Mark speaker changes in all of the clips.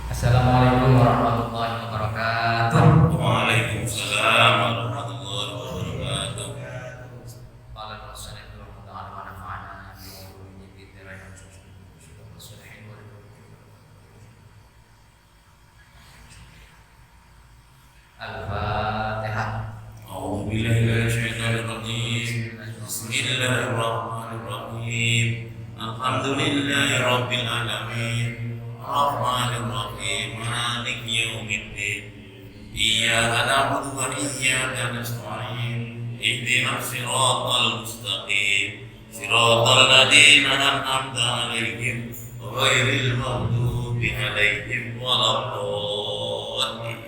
Speaker 1: Assalamualaikum warahmatullahi wabarakatuh.
Speaker 2: Waalaikumsalam warahmatullahi wabarakatuh.
Speaker 1: Qala al-musannif rahimahullah wa nafa'ana bi ulumi dzikri wa salihin wa Al-Fatihah.
Speaker 2: A'udzu billahi minasy syaithanir rajim. Bismillahirrahmanirrahim. Alhamdulillahi rabbil alamin. Arrahmanir rahim. Maliki yaumiddin. Iyyaka na'budu wa iyyaka nasta'in. Ihdinas siratal mustaqim. Siratal ladzina an'amta 'alaihim ghairil maghdubi 'alaihim waladdallin.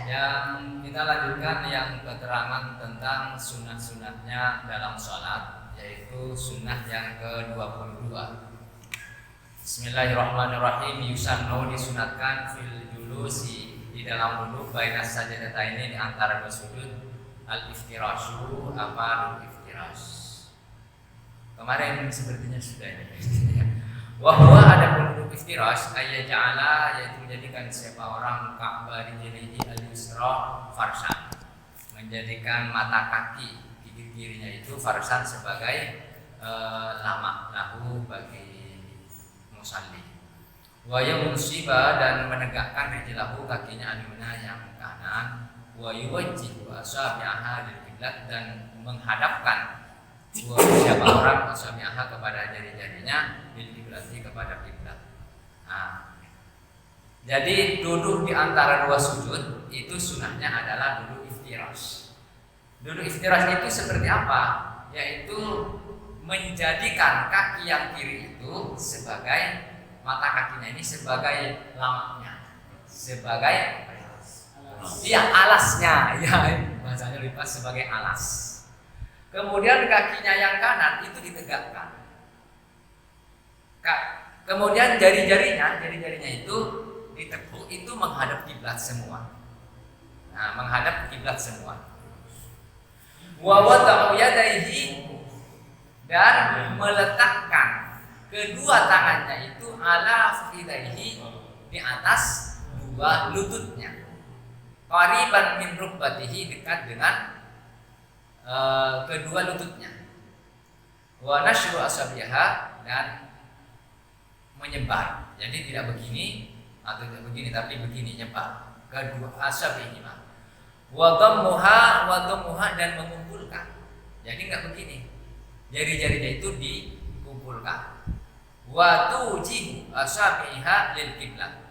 Speaker 1: Yang kita lanjutkan yang keterangan tentang sunat-sunatnya dalam sholat, yaitu sunat yang ke-22. Bismillahirrahmanirrahim. Yusannu disunatkan fil julusi di dalam duduk bainas sajdataini di antara dua sujud al-iftirasyu iftirash. Kemarin sepertinya sudah ini. Wahwa ada duduk iftirash ja'ala, yaitu menjadikan siapa orang ka'bah rijlihi al-yusra farsan, menjadikan mata kaki gigi kirinya itu farsan sebagai lama lahu bagi musalli. Wa yunsiba dan menegakkan rijlahu kakinya al-yumna yang kanan. Wa yuwajjihu asabi'aha lil qiblat dan menghadapkan siapa orang asabi'aha kepada jari-jarinya lil qiblati kepada kiblat. Nah, jadi duduk di antara dua sujud itu sunahnya adalah duduk iftirash. Duduk iftirash itu seperti apa? Yaitu menjadikan kaki yang kiri itu sebagai mata kakinya ini sebagai lamaknya, sebagai alasnya, bahasanya lipat sebagai alas. Kemudian kakinya yang kanan itu ditegakkan. Kemudian jari-jarinya itu ditekuk, itu menghadap kiblat semua. Nah, menghadap kiblat semua. Wa wada'u yadayhi, dan meletakkan kedua tangannya itu ala fakhidaihi, di atas dua lututnya. Qariban min rukbatihi, dekat dengan kedua lututnya. Wa nashru asabiha, dan menyebar. Jadi tidak begini atau tidak begini, tapi begini, nyebar kedua asabiha. Wa dhammuha, dan mengumpulkan. Jadi enggak begini. Jari-jarinya itu dikumpulkan. Wa tujihu asabiha lil qiblat.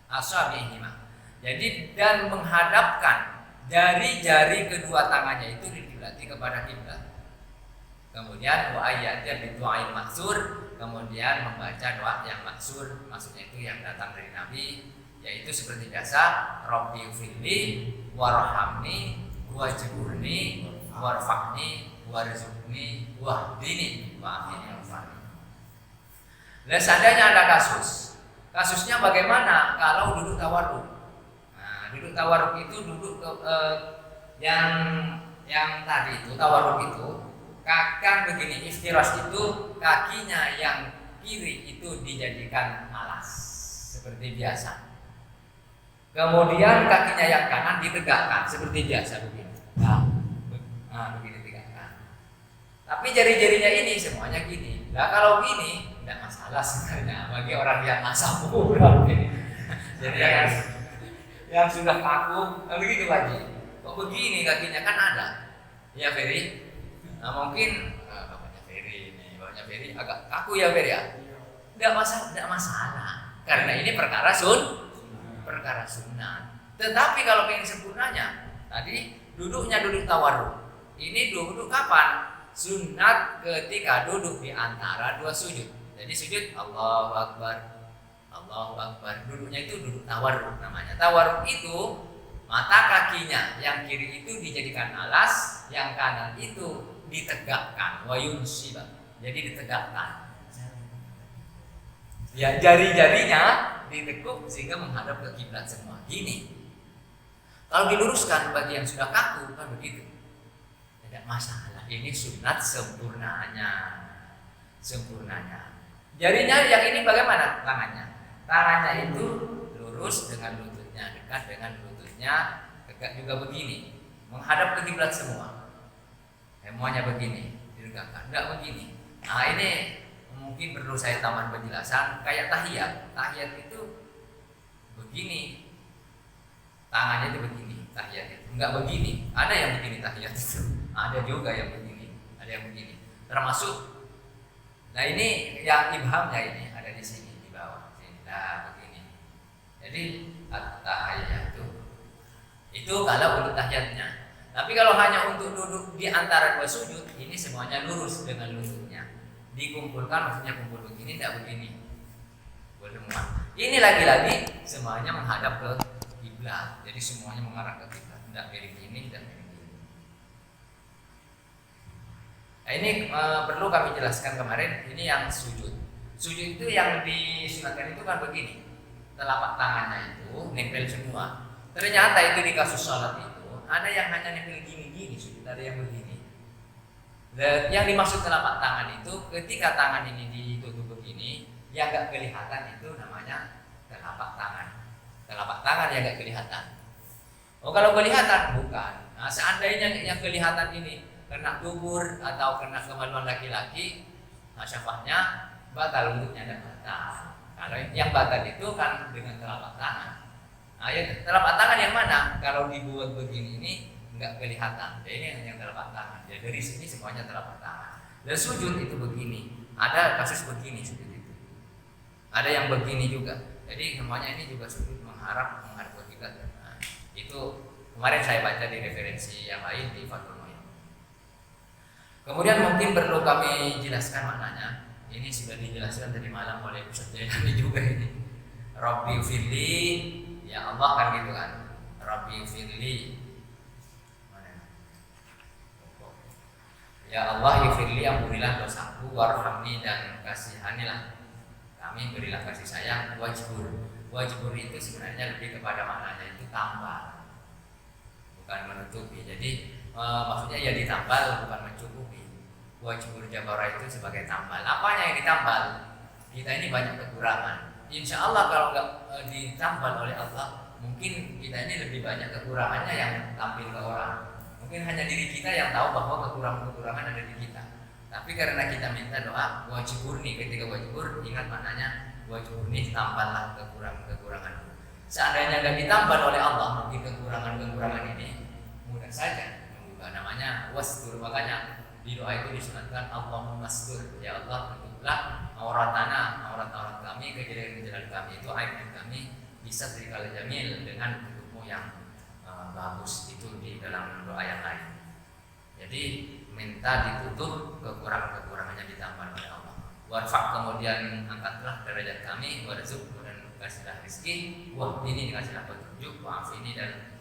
Speaker 1: Asabihima. Jadi dan menghadapkan jari-jari kedua tangannya itu dikiblati kepada kiblat. Kemudian wa ayatnya bidu'ail maksur, kemudian membaca doa yang maksur, maksudnya itu yang datang dari Nabi, yaitu seperti biasa, Rabbi firli warhamni wajburni warfa'ni warzuqni wahdini wa akhini al-fani. Nah, seandainya ada kasusnya bagaimana kalau duduk tawarruk? Nah, duduk tawarruk itu duduk yang tadi itu tawarruk itu kan begini, iftirash itu kakinya yang kiri itu dijadikan alas seperti biasa. Kemudian kakinya yang kanan ditegakkan seperti biasa begini. Begini tegakkan. Tapi jari-jarinya ini semuanya gini. Nah, kalau gini tidak masalah sebenarnya bagi orang yang asam urat. Jadi yang sudah kaku, begitu lagi. Kok begini kakinya kan ada? Ya Ferry. Nah, mungkin bapaknya Ferry agak kaku ya Ferry ya. Tidak masalah. Karena ini perkara sunnah. Tetapi kalau ingin sempurnanya, tadi duduknya duduk tawarruk. Ini duduk kapan? Sunnat ketika duduk di antara dua sujud. Jadi sujud Allahu Akbar. Duduknya itu duduk tawarruk namanya. Tawarruk itu mata kakinya yang kiri itu dijadikan alas, yang kanan itu ditegakkan. Wa yunsiba. Jadi ditegakkan. Ya, jari-jarinya ditekuk sehingga menghadap ke kiblat semua. Gini. Kalau diluruskan bagi yang sudah kaku kan begitu. Tidak masalah. Ini sunat sempurnanya. Jarinya yang ini bagaimana tangannya? Tangannya itu lurus dengan lututnya, dekat dengan lututnya, dekat juga begini, menghadap ke kiblat semua. Semuanya begini, diregangkan, enggak begini. Nah ini mungkin perlu saya tambah penjelasan. Kayak tahiyat, tahiyat itu begini, tangannya itu begini, tahiyat itu enggak begini. Ada yang begini tahiyat itu, ada juga yang begini, ada yang begini. Termasuk, nah ini yang ibhamnya ini ada di sini di bawah, sini, nah begini. Jadi tahiyat itu kalau untuk tahiyatnya. Tapi kalau hanya untuk duduk di antara dua sujud, ini semuanya lurus dengan lututnya. Dikumpulkan, maksudnya kumpul begini, tidak begini. Semua. Ini lagi-lagi semuanya menghadap ke kiblat. Jadi semuanya mengarah ke kiblat. Tidak miring ini, tidak miring ini. Nah, ini perlu kami jelaskan kemarin. Ini yang sujud. Sujud itu yang disunatkan itu kan begini. Telapak tangannya itu nempel semua. Ternyata itu di kasus sholat itu ada yang hanya nempel gini-gini, ada yang begini. Dan yang dimaksud telapak tangan itu ketika tangan ini ditutup begini, yang gak kelihatan itu namanya telapak tangan. Telapak tangan yang gak kelihatan. Oh kalau kelihatan bukan. Nah, seandainya yang kelihatan ini kena dubur atau kena kemaluan laki-laki, nah syafahnya batal, wudhunya dan batal. Kalau yang batal itu kan dengan telapak tangan. Nah, ya, telapak tangan yang mana? Kalau dibuat begini ini nggak kelihatan. Jadi ini yang telapak tangan. Ya dari sini semuanya telapak tangan. Dan sujud itu begini. Ada kasus begini sujud itu. Ada yang begini juga. Jadi semuanya ini juga sujud menghadap ke kiblat. Nah, itu kemarin saya baca di referensi yang lain di Fathul Muin. Kemudian mungkin perlu kami jelaskan maknanya. Ini sudah dijelaskan tadi malam oleh Ustaz Jainani juga ini. Rabbi firli, ya Allah kan gitu kan. Rabbi firli. Ya Allah ifirli, ampunilah dosaku, warhamni dan kasihanilah kami, berilah kasih sayang. Wajbur, wajbur itu sebenarnya lebih kepada maknanya itu tambal, bukan menutupi. Jadi maksudnya ya ditambal bukan mencukupi. Wajbur jabara itu sebagai tambal. Apanya yang ditambal? Kita ini banyak kekurangan. Insya Allah kalau nggak ditambal oleh Allah, mungkin kita ini lebih banyak kekurangannya yang tampil ke orang. Mungkin hanya diri kita yang tahu bahwa kekurangan-kekurangan ada di kita. Tapi karena kita minta doa wajibur nih, ketika wajibur ingat maknanya wajibur nih, tambahlah kekurangan-kekuranganku. Seandainya nggak ditambah oleh Allah, mungkin kekurangan-kekurangan ini mudah saja membuka, namanya wastur. Makanya di doa itu disunatkan Allahumma mastur, ya Allah tutuplah auratana, aurat-aurat kami, kejadian-kejadian kami itu, aib kami bisa terikal jamil dengan tutupmu yang bagus. Itu di dalam doa yang lain. Jadi minta ditutup, kekurangan-kekurangannya ditambah oleh Allah. Warfaq, kemudian angkatlah derajat kami, warzuk, dan kasihlah rezeki, wah ini dikasihlah petunjuk, wa'af ini dan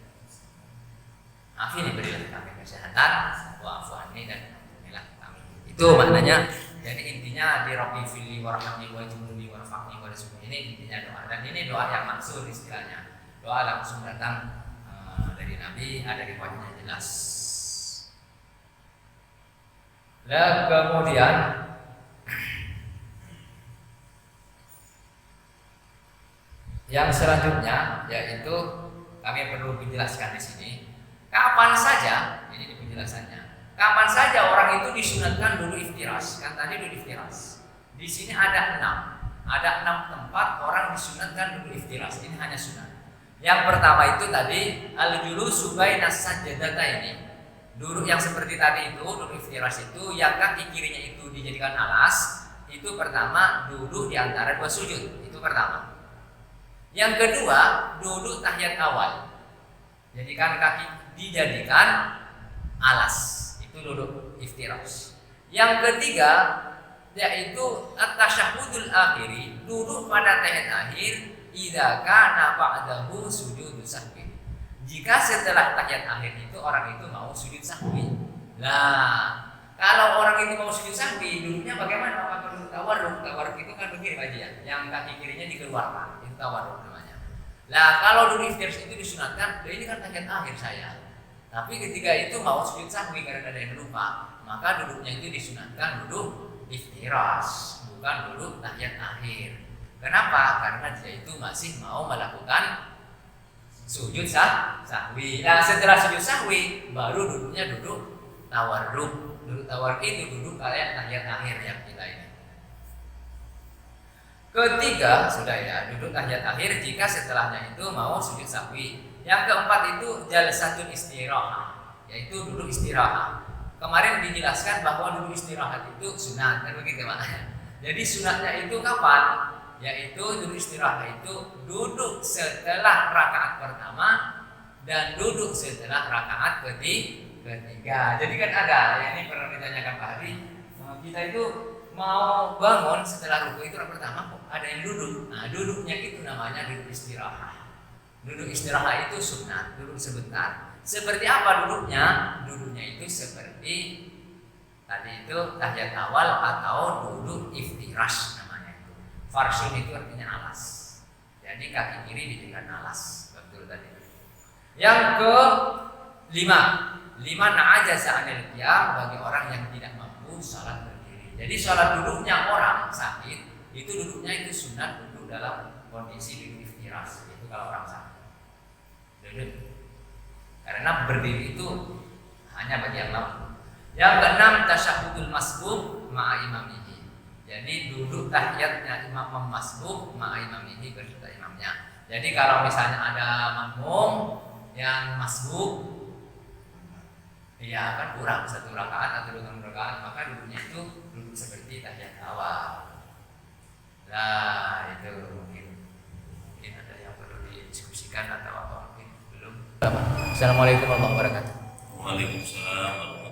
Speaker 1: afini, berilah kami kesehatan, wa'af ini dan ampunilah kami. Itu maknanya. Jadi intinya di Rabbi fili warhamni wajibuni warfaqni warzukni, ini intinya doa. Dan ini doa yang maksud istilahnya. Doa langsung datang dari Nabi, ada riwayatnya jelas. Nah kemudian yang selanjutnya yaitu kami perlu menjelaskan di sini. Kapan saja, ini di penjelasannya. Kapan saja orang itu disunatkan dulu iftiras. Kan tadi dulu iftiras. Di sini ada 6 tempat orang disunatkan dulu iftiras. Ini hanya sunat. Yang pertama itu tadi al-julusu bainas sajdataini. Duduk yang seperti tadi itu, duduk iftiras itu yang kaki kirinya itu dijadikan alas. Itu pertama, duduk di antara dua sujud. Itu pertama. Yang kedua, duduk tahiyat awal. Jadi kan kaki dijadikan alas. Itu duduk iftiras. Yang ketiga yaitu at-tasyahhudul akhiri, duduk pada tahiyat akhir. Idza kana ba'dahu sujud sahwi. Jika setelah tahiyat akhir itu orang itu mau sujud sahwi. Nah, kalau orang itu mau sujud sahwi, duduknya bagaimana? Apakah duduk tawarruk? Tawarruk itu kan begini Pak Haji ya, yang kaki kirinya dikeluarkan, itu tawarruk namanya. Nah, kalau duduk iftiras itu disunatkan, ini kan tahiyat akhir saya. Tapi ketika itu mau sujud sahwi karena ada yang lupa, maka duduknya itu disunatkan duduk iftiras, bukan duduk tahiyat akhir. Kenapa? Karena dia itu masih mau melakukan sujud sahwi. Nah, setelah sujud sahwi baru duduknya duduk tawarruk. Duduk tawarruk itu duduk kayak tahiyat akhir yang kita ini. Ketiga, sudah ya, duduk tahiyat akhir jika setelahnya itu mau sujud sahwi. Yang keempat itu jalsatul istirahah, yaitu duduk istirahat. Kemarin dijelaskan bahwa duduk istirahat itu sunat, kan begitu Pak. Jadi sunatnya itu kapan? Yaitu duduk istirahat itu duduk setelah rakaat pertama dan duduk setelah rakaat ketiga. Jadi kan ada, ya ini pernah ditanyakan Pak Hadi, kita itu mau bangun setelah ruku itu rakaat pertama kok ada yang duduk. Nah, duduknya itu namanya duduk istirahat. Duduk istirahat itu sunat, duduk sebentar. Seperti apa duduknya? Duduknya itu seperti tadi itu tahiyat awal atau duduk iftirash namanya itu. Farshun itu artinya alas. Jadi kaki kiri dijadikan alas. Betul tadi. Yang ke lima na'ajaza anil qiyam, bagi orang yang tidak mampu salat berdiri. Jadi salat duduknya orang sakit itu duduknya itu sunat duduk dalam kondisi duduk iftirash. Itu kalau orang sakit. Duduk. Karena berdiri itu hanya bagi yang mampu. Yang keenam tasyahudul masbuk ma'a imamihi. Jadi duduk tahiyatnya imam masbuk ma'a imamihi beserta imamnya. Jadi kalau misalnya ada makmum yang masbuk, ya kan kurang satu rakaat atau 2 rakaat, maka duduknya itu duduk seperti tahiyat awal. Nah itu mungkin ada yang perlu didiskusikan atau apa mungkin belum. Assalamualaikum warahmatullahi wabarakatuh.
Speaker 2: Waalaikumsalam.